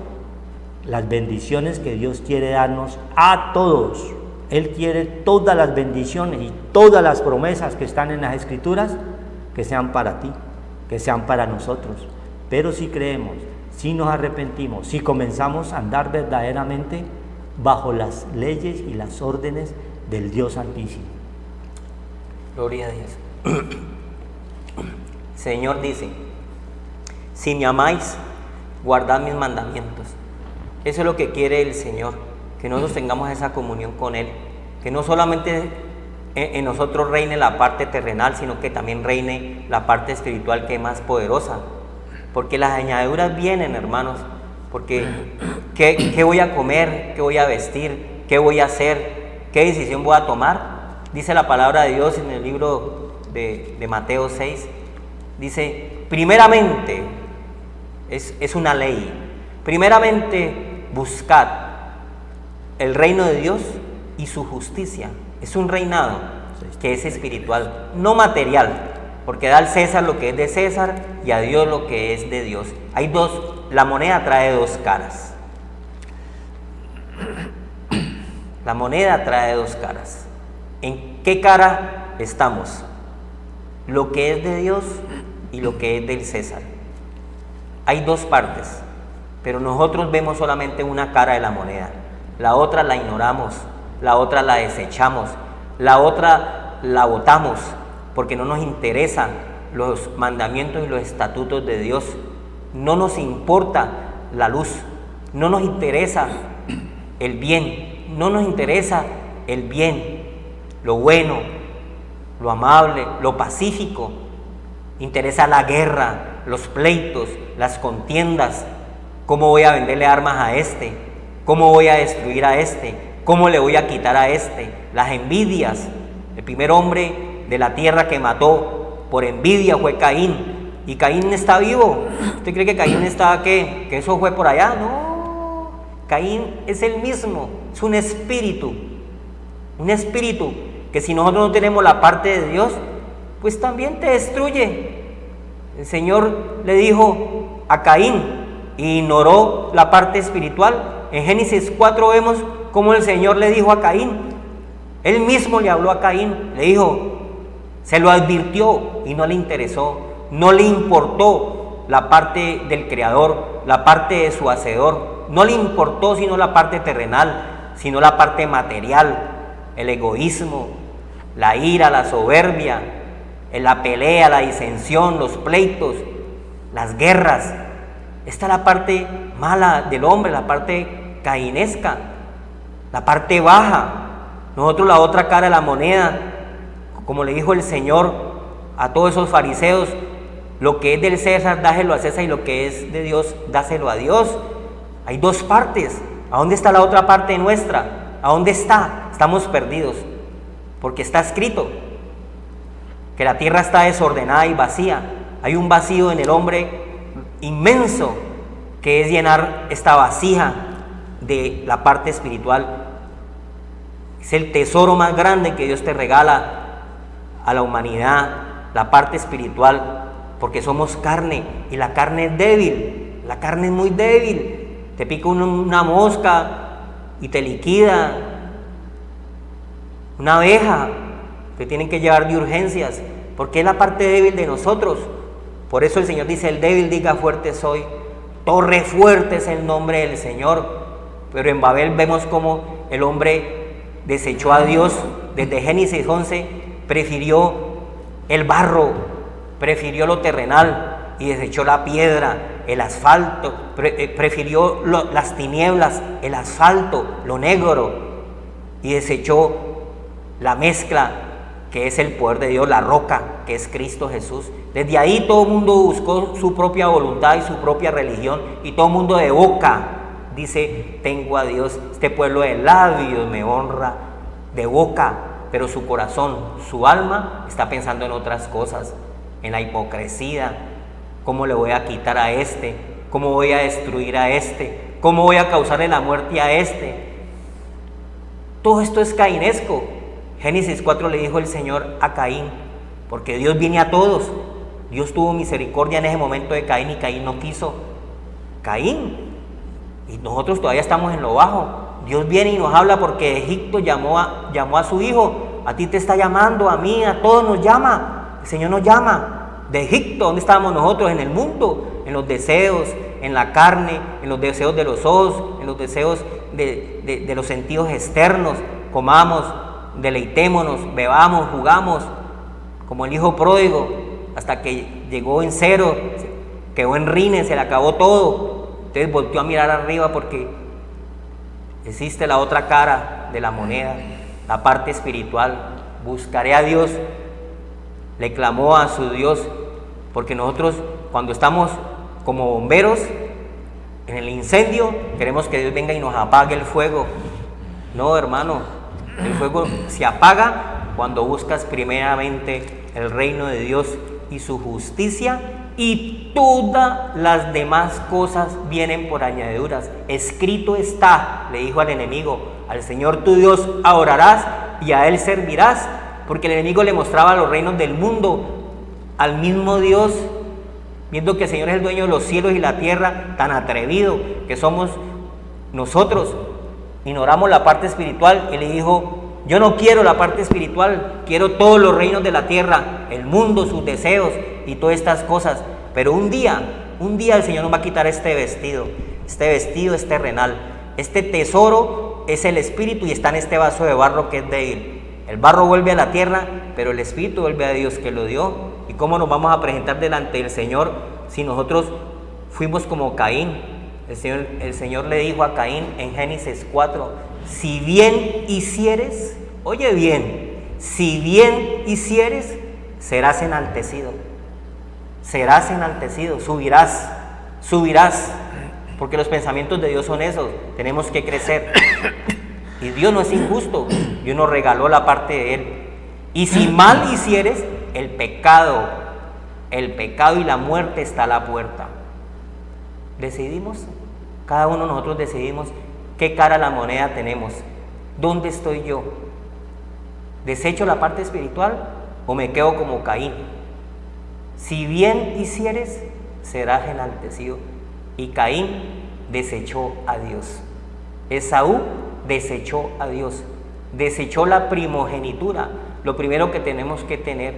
las bendiciones que Dios quiere darnos a todos. Él quiere todas las bendiciones y todas las promesas que están en las Escrituras que sean para ti, que sean para nosotros. Pero si creemos, si nos arrepentimos, si comenzamos a andar verdaderamente bajo las leyes y las órdenes del Dios Altísimo. Gloria a Dios. Señor dice, si me amáis, guardad mis mandamientos. Eso es lo que quiere el Señor, que nosotros tengamos esa comunión con Él, que no solamente en nosotros reine la parte terrenal, sino que también reine la parte espiritual, que es más poderosa. Porque las añadiduras vienen, hermanos, porque ¿qué voy a comer? ¿Qué voy a vestir? ¿Qué voy a hacer? ¿Qué decisión voy a tomar? Dice la palabra de Dios en el libro de Mateo 6, dice, primeramente, es una ley, primeramente buscad el reino de Dios y su justicia. Es un reinado que es espiritual, no material, porque da al César lo que es de César y a Dios lo que es de Dios. Hay dos, la moneda trae dos caras. La moneda trae dos caras. ¿En qué cara estamos? Lo que es de Dios y lo que es del César. Hay dos partes, pero nosotros vemos solamente una cara de la moneda. La otra la ignoramos, la otra la desechamos, la otra la botamos, porque no nos interesan los mandamientos y los estatutos de Dios. No nos importa la luz, no nos interesa el bien, no nos interesa el bien, lo bueno, lo amable, lo pacífico. Interesa la guerra, los pleitos, las contiendas. ¿Cómo voy a venderle armas a este? ¿Cómo voy a destruir a este? ¿Cómo le voy a quitar a este? Las envidias. El primer hombre de la tierra que mató por envidia fue Caín. ¿Y Caín está vivo? ¿Usted cree que Caín está qué? ¿Que eso fue por allá? No. Caín es el mismo. Es un espíritu. Un espíritu que si nosotros no tenemos la parte de Dios, pues también te destruye. El Señor le dijo a Caín y ignoró la parte espiritual. En Génesis 4 vemos cómo el Señor le dijo a Caín. Él mismo le habló a Caín, le dijo, se lo advirtió y no le interesó, no le importó la parte del Creador, la parte de su Hacedor, no le importó sino la parte terrenal, sino la parte material, el egoísmo, la ira, la soberbia, la pelea, la disensión, los pleitos, las guerras. Esta es la parte mala del hombre, la parte cainesca, la parte baja. Nosotros la otra cara de la moneda, como le dijo el Señor a todos esos fariseos, lo que es del César, dáselo a César, y lo que es de Dios, dáselo a Dios. Hay dos partes. ¿A dónde está la otra parte nuestra? ¿A dónde está? Estamos perdidos, porque está escrito que la tierra está desordenada y vacía. Hay un vacío en el hombre inmenso que es llenar esta vasija de la parte espiritual. Es el tesoro más grande que Dios te regala a la humanidad, la parte espiritual, porque somos carne y la carne es débil, la carne es muy débil. Te pica una mosca y te liquida, una abeja, te tienen que llevar de urgencias, porque es la parte débil de nosotros. Por eso el Señor dice: el débil diga fuerte soy. Torre fuerte es el nombre del Señor. Pero en Babel vemos cómo el hombre desechó a Dios. Desde Génesis 11 prefirió el barro, prefirió lo terrenal y desechó la piedra, el asfalto, prefirió las tinieblas, el asfalto, lo negro, y desechó la mezcla que es el poder de Dios, la roca que es Cristo Jesús. Desde ahí todo el mundo buscó su propia voluntad y su propia religión, y todo el mundo de boca dice: tengo a Dios. Este pueblo de labios me honra, de boca, pero su corazón, su alma está pensando en otras cosas, en la hipocresía. ¿Cómo le voy a quitar a este? ¿Cómo voy a destruir a este? ¿Cómo voy a causarle la muerte a este? Todo esto es cainesco. Génesis 4 le dijo el Señor a Caín, porque Dios viene a todos. Dios tuvo misericordia en ese momento de Caín, y Caín no quiso. Caín, y nosotros todavía estamos en lo bajo. Dios viene y nos habla porque Egipto llamó a su hijo. A ti te está llamando, a mí, a todos nos llama. El Señor nos llama. De Egipto, ¿dónde estábamos nosotros? En el mundo, en los deseos, en la carne, en los deseos de los ojos, en los deseos de los sentidos externos. Comamos, deleitémonos, bebamos, jugamos, como el hijo pródigo, hasta que llegó en cero, quedó en rines, se le acabó todo. Entonces volteó a mirar arriba, porque existe la otra cara de la moneda, la parte espiritual. Buscaré a Dios, le clamó a su Dios, porque nosotros, cuando estamos como bomberos en el incendio, queremos que Dios venga y nos apague el fuego. No, hermano, el fuego se apaga cuando buscas primeramente el reino de Dios y su justicia, y todas las demás cosas vienen por añadiduras. Escrito está, le dijo al enemigo: al Señor tu Dios adorarás y a Él servirás. Porque el enemigo le mostraba los reinos del mundo al mismo Dios, viendo que el Señor es el dueño de los cielos y la tierra. Tan atrevido que somos nosotros, ignoramos la parte espiritual, y le dijo: yo no quiero la parte espiritual, quiero todos los reinos de la tierra, el mundo, sus deseos y todas estas cosas. Pero un día el Señor nos va a quitar este vestido es terrenal. Este tesoro es el espíritu y está en este vaso de barro que es débil. El barro vuelve a la tierra, pero el espíritu vuelve a Dios que lo dio. ¿Y cómo nos vamos a presentar delante del Señor si nosotros fuimos como Caín? El Señor le dijo a Caín en Génesis 4: si bien hicieres, oye bien, si bien hicieres, serás enaltecido, subirás, porque los pensamientos de Dios son esos. Tenemos que crecer. Y Dios no es injusto, Dios nos regaló la parte de Él. Y si mal hicieres, el pecado y la muerte está a la puerta. Decidimos, cada uno de nosotros decidimos qué cara a la moneda tenemos. ¿Dónde estoy yo? ¿Desecho la parte espiritual o me quedo como Caín? Si bien hicieres, serás enaltecido. Y Caín desechó a Dios. Esaú desechó a Dios, desechó la primogenitura, lo primero que tenemos que tener.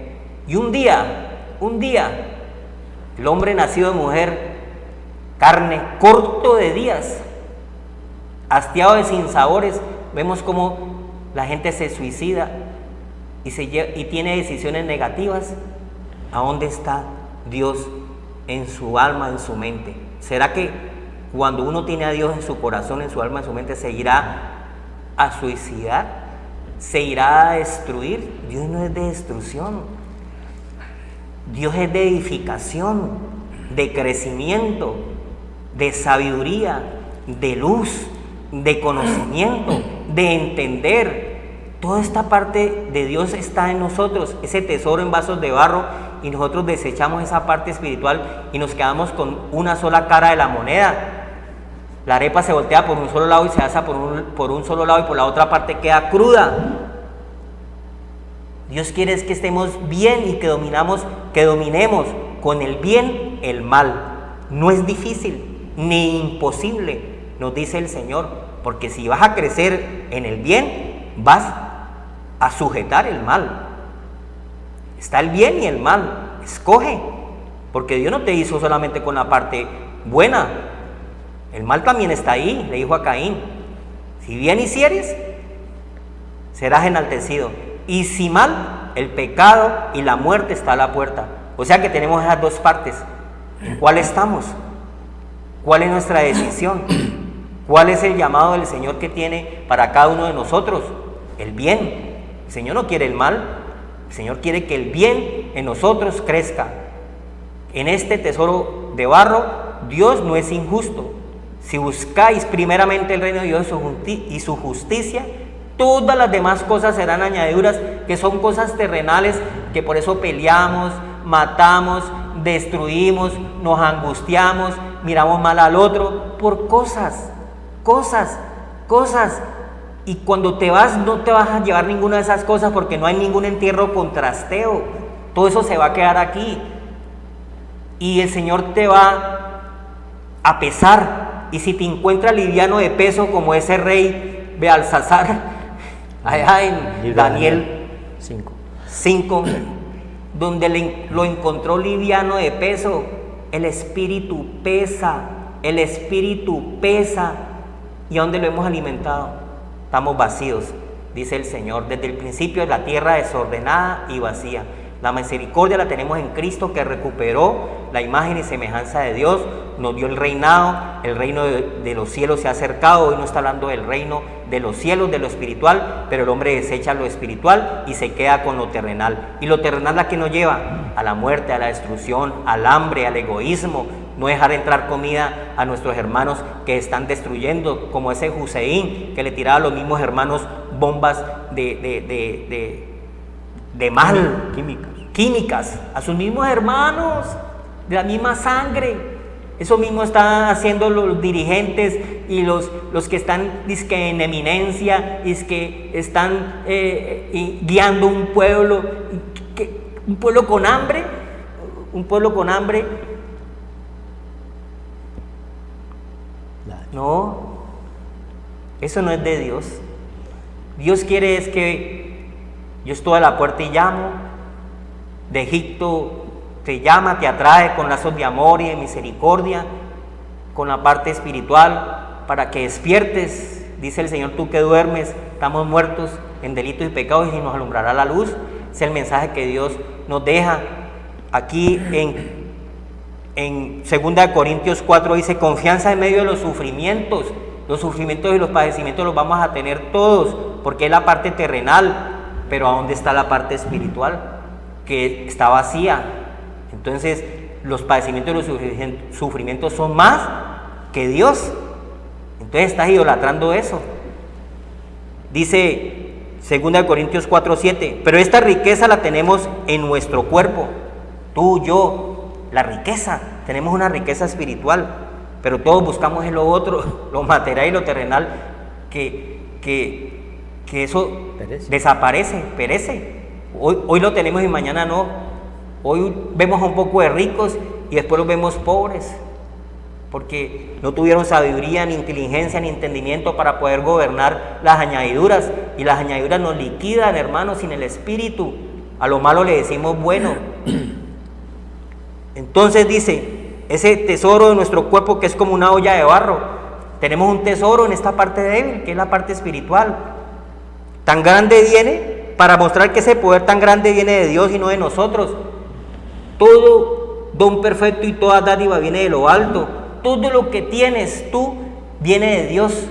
Y un día, el hombre nacido de mujer, carne, corto de días, hastiado de sinsabores, vemos cómo la gente se suicida y tiene decisiones negativas. ¿A dónde está Dios en su alma, en su mente? ¿Será que cuando uno tiene a Dios en su corazón, en su alma, en su mente, se irá a suicidar? ¿Se irá a destruir? Dios no es de destrucción. Dios es de edificación, de crecimiento, de sabiduría, de luz, de conocimiento, de entender. Toda esta parte de Dios está en nosotros, ese tesoro en vasos de barro, y nosotros desechamos esa parte espiritual y nos quedamos con una sola cara de la moneda. La arepa se voltea por un solo lado y se asa por un solo lado y por la otra parte queda cruda. Dios quiere es que estemos bien y que dominemos con el bien el mal. No es difícil ni imposible, nos dice el Señor, porque si vas a crecer en el bien, vas a sujetar el mal. Está el bien y el mal, escoge, porque Dios no te hizo solamente con la parte buena, el mal también está ahí, le dijo a Caín, si bien hicieres, serás enaltecido, y si mal, el pecado y la muerte está a la puerta. O sea que tenemos esas dos partes. ¿En cuál estamos? ¿Cuál es nuestra decisión? ¿Cuál es el llamado del Señor que tiene para cada uno de nosotros? El bien. El Señor no quiere el mal, el Señor quiere que el bien en nosotros crezca. En este tesoro de barro, Dios no es injusto. Si buscáis primeramente el reino de Dios y su justicia, todas las demás cosas serán añadiduras, que son cosas terrenales, que por eso peleamos, matamos, destruimos, nos angustiamos, miramos mal al otro, por cosas. Y cuando te vas, no te vas a llevar ninguna de esas cosas, porque no hay ningún entierro con trasteo. Todo eso se va a quedar aquí. Y el Señor te va a pesar. Y si te encuentras liviano de peso como ese rey Bealsasar, allá en Daniel 5, donde lo encontró liviano de peso, el espíritu pesa. ¿Y a dónde lo hemos alimentado? Estamos vacíos, dice el Señor. Desde el principio la tierra desordenada y vacía. La misericordia la tenemos en Cristo, que recuperó la imagen y semejanza de Dios, nos dio el reinado, el reino de los cielos se ha acercado. Hoy no está hablando del reino de los cielos, de lo espiritual, pero el hombre desecha lo espiritual y se queda con lo terrenal. ¿Y lo terrenal a qué nos lleva? A la muerte, a la destrucción, al hambre, al egoísmo, no dejar entrar comida a nuestros hermanos que están destruyendo, como ese Hussein que le tiraba a los mismos hermanos bombas de mal, químicas, a sus mismos hermanos, de la misma sangre. Eso mismo están haciendo los dirigentes y los que están dizque en eminencia, y que están guiando un pueblo con hambre, No, eso no es de Dios. Dios quiere es que yo estoy a la puerta y llamo. De Egipto te llama, te atrae con lazos de amor y de misericordia, con la parte espiritual, para que despiertes. Dice el Señor, tú que duermes, estamos muertos en delitos y pecados, y nos alumbrará la luz. Es el mensaje que Dios nos deja. Aquí en 2 Corintios 4 dice, confianza en medio de los sufrimientos. Los sufrimientos y los padecimientos los vamos a tener todos, porque es la parte terrenal, pero ¿a dónde está la parte espiritual? Que está vacía. Entonces los padecimientos y los sufrimientos son más que Dios. Entonces estás idolatrando eso. Dice 2 Corintios 4:7, pero esta riqueza la tenemos en nuestro cuerpo, tú, yo. La riqueza, tenemos una riqueza espiritual, pero todos buscamos en lo otro, lo material y lo terrenal, que eso desaparece, perece. Hoy lo tenemos y mañana no. Hoy vemos a un poco de ricos y después los vemos pobres, porque no tuvieron sabiduría, ni inteligencia, ni entendimiento para poder gobernar las añadiduras, y las añadiduras nos liquidan, hermanos, sin el espíritu. A lo malo le decimos bueno. Entonces dice, ese tesoro de nuestro cuerpo, que es como una olla de barro, tenemos un tesoro en esta parte débil, que es la parte espiritual. Tan grande viene, para mostrar que ese poder tan grande viene de Dios y no de nosotros. Todo don perfecto y toda dádiva viene de lo alto. Todo lo que tienes tú viene de Dios.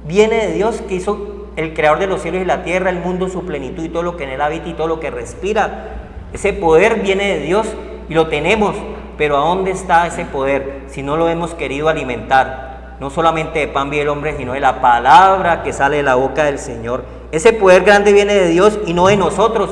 Viene de Dios, que hizo el creador de los cielos y la tierra, el mundo, su plenitud y todo lo que en él habita y todo lo que respira. Ese poder viene de Dios y lo tenemos, pero ¿a dónde está ese poder si no lo hemos querido alimentar? No solamente de pan vive el hombre, sino de la palabra que sale de la boca del Señor. Ese poder grande viene de Dios y no de nosotros.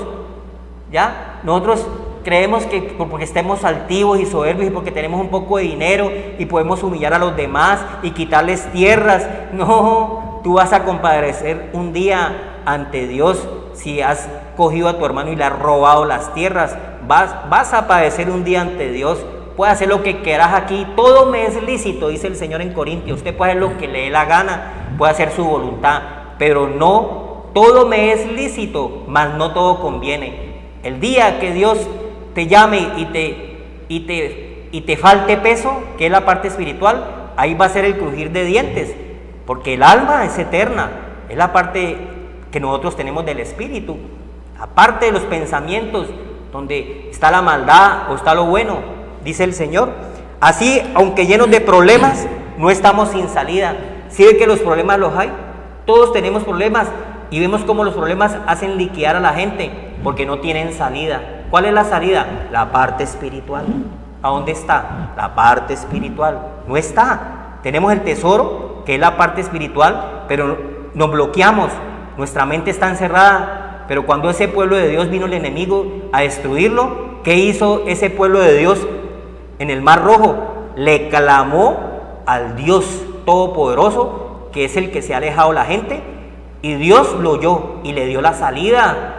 ¿Ya? Nosotros creemos que porque estemos altivos y soberbios y porque tenemos un poco de dinero y podemos humillar a los demás y quitarles tierras. No, tú vas a compadecer un día ante Dios si has cogido a tu hermano y le has robado las tierras. Vas a padecer un día ante Dios. Puede hacer lo que quieras aquí, todo me es lícito, dice el Señor en Corintios. Usted puede hacer lo que le dé la gana, puede hacer su voluntad, pero no, todo me es lícito, mas no todo conviene. El día que Dios te llame y te falte peso, que es la parte espiritual, ahí va a ser el crujir de dientes, porque el alma es eterna, es la parte que nosotros tenemos del espíritu, aparte de los pensamientos, donde está la maldad o está lo bueno. Dice el Señor, así, aunque llenos de problemas, no estamos sin salida. ¿Sí ve que los problemas los hay? Todos tenemos problemas y vemos cómo los problemas hacen liquidar a la gente porque no tienen salida. ¿Cuál es la salida? La parte espiritual. ¿A dónde está? La parte espiritual. No está. Tenemos el tesoro, que es la parte espiritual, pero nos bloqueamos. Nuestra mente está encerrada. Pero cuando ese pueblo de Dios vino el enemigo a destruirlo, ¿qué hizo ese pueblo de Dios? En el Mar Rojo le clamó al Dios Todopoderoso, que es el que se ha alejado la gente, y Dios lo oyó y le dio la salida.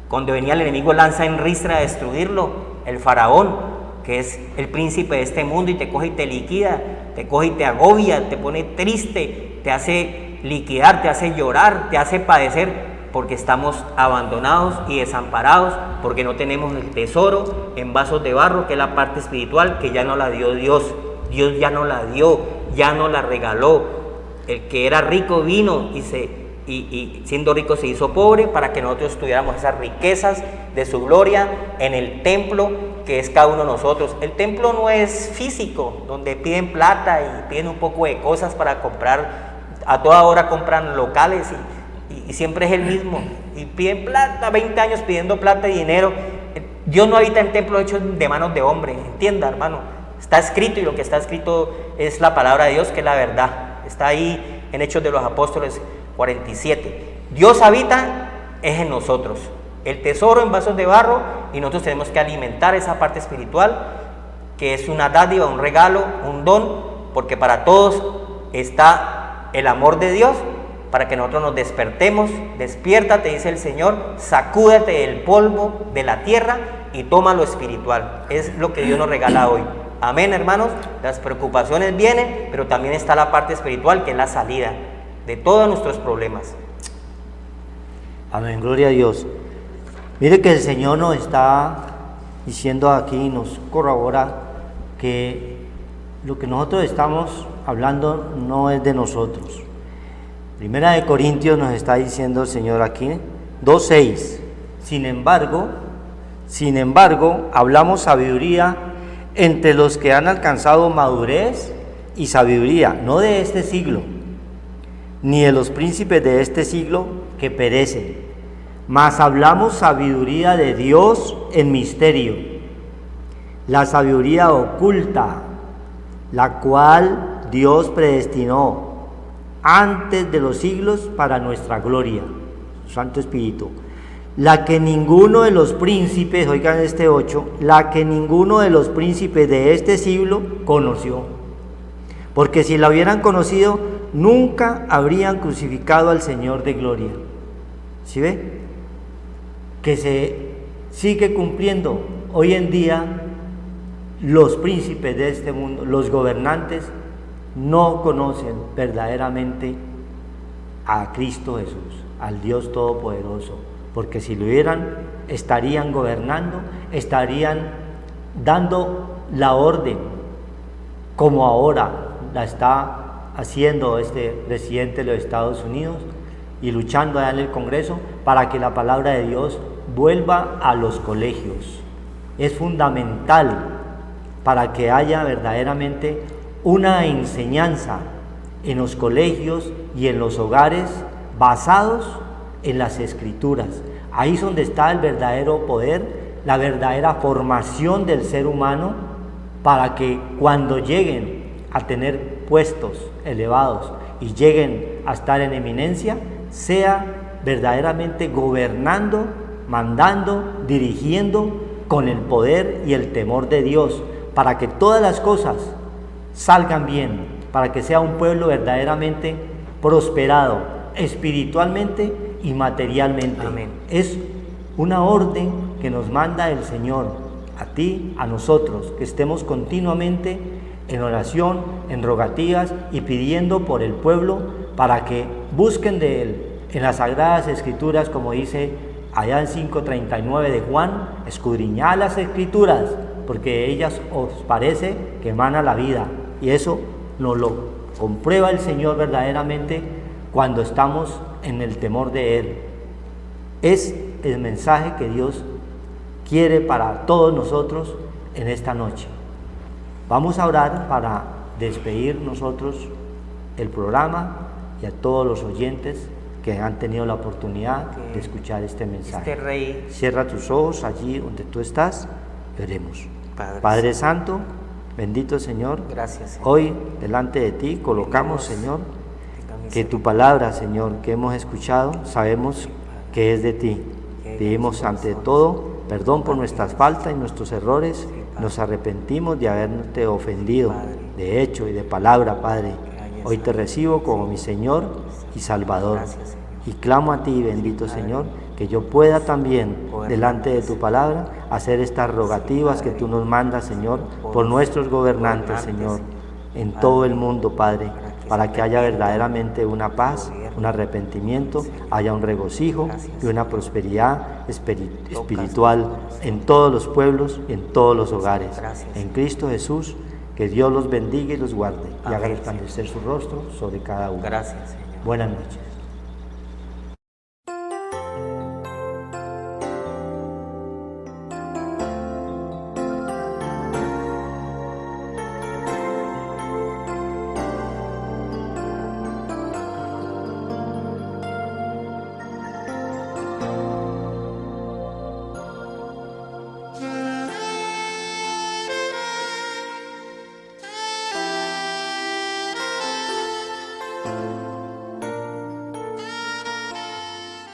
Cuando venía el enemigo lanza en ristra a destruirlo, el faraón, que es el príncipe de este mundo, y te coge y te liquida, te coge y te agobia, te pone triste, te hace liquidar, te hace llorar, te hace padecer, porque estamos abandonados y desamparados, porque no tenemos el tesoro en vasos de barro, que es la parte espiritual, que ya no la dio Dios. Dios ya no la dio, ya no la regaló. El que era rico vino y siendo rico se hizo pobre, para que nosotros tuviéramos esas riquezas de su gloria en el templo, que es cada uno de nosotros. El templo no es físico, donde piden plata y piden un poco de cosas para comprar. A toda hora compran locales y siempre es el mismo, y piden plata, 20 años pidiendo plata y dinero. Dios no habita en templos hechos de manos de hombre, entienda, hermano. Está escrito, y lo que está escrito es la palabra de Dios, que es la verdad. Está ahí en Hechos de los Apóstoles 47. Dios habita es en nosotros, el tesoro en vasos de barro, y nosotros tenemos que alimentar esa parte espiritual, que es una dádiva, un regalo, un don, porque para todos está el amor de Dios, para que nosotros nos despertemos. Despiértate, dice el Señor, sacúdete del polvo de la tierra y toma lo espiritual. Es lo que Dios nos regala hoy. Amén, hermanos. Las preocupaciones vienen, pero también está la parte espiritual, que es la salida de todos nuestros problemas. Amén, gloria a Dios. Mire que el Señor nos está diciendo aquí, nos corrobora que lo que nosotros estamos hablando no es de nosotros. Primera de Corintios nos está diciendo el Señor aquí, 2:6. Sin embargo, hablamos sabiduría entre los que han alcanzado madurez y sabiduría, no de este siglo, ni de los príncipes de este siglo que perecen, mas hablamos sabiduría de Dios en misterio, la sabiduría oculta, la cual Dios predestinó antes de los siglos para nuestra gloria, Santo Espíritu, la que ninguno de los príncipes, oigan este 8, la que ninguno de los príncipes de este siglo conoció, porque si la hubieran conocido, nunca habrían crucificado al Señor de gloria. ¿Sí ve? Que se sigue cumpliendo hoy en día. Los príncipes de este mundo, los gobernantes, no conocen verdaderamente a Cristo Jesús, al Dios Todopoderoso, porque si lo hubieran, estarían gobernando, estarían dando la orden, como ahora la está haciendo este presidente de los Estados Unidos, y luchando allá en el Congreso para que la palabra de Dios vuelva a los colegios. Es fundamental para que haya verdaderamente una enseñanza en los colegios y en los hogares basados en las Escrituras. Ahí es donde está el verdadero poder, la verdadera formación del ser humano, para que cuando lleguen a tener puestos elevados y lleguen a estar en eminencia, sea verdaderamente gobernando, mandando, dirigiendo con el poder y el temor de Dios, para que todas las cosas salgan bien, para que sea un pueblo verdaderamente prosperado, espiritualmente y materialmente. Amén. Es una orden que nos manda el Señor, a ti, a nosotros, que estemos continuamente en oración, en rogativas y pidiendo por el pueblo para que busquen de Él. En las Sagradas Escrituras, como dice allá en 5:39 de Juan, escudriñad las Escrituras, porque ellas os parece que emana la vida. Y eso nos lo comprueba el Señor verdaderamente cuando estamos en el temor de Él. Es el mensaje que Dios quiere para todos nosotros en esta noche. Vamos a orar para despedir nosotros el programa y a todos los oyentes que han tenido la oportunidad de escuchar este mensaje. Este Rey, Cierra tus ojos allí donde tú estás y oremos. Padre Santo, bendito Señor, gracias, Señor. hoy delante de ti colocamos, Señor, que tu palabra, Señor, que hemos escuchado, sabemos que es de ti. Pedimos ante todo perdón por nuestras faltas y nuestros errores. Nos arrepentimos de haberte ofendido de hecho y de palabra, Padre. Hoy te recibo como mi Señor y Salvador. Y clamo a ti, bendito Señor, que yo pueda también, delante de tu palabra, hacer estas rogativas que tú nos mandas, Señor, por nuestros gobernantes, Señor, en todo el mundo, Padre, para que haya verdaderamente una paz, un arrepentimiento, haya un regocijo y una prosperidad espiritual en todos los pueblos y en todos los hogares. En Cristo Jesús, que Dios los bendiga y los guarde y haga resplandecer su rostro sobre cada uno. Gracias, Señor. Buenas noches.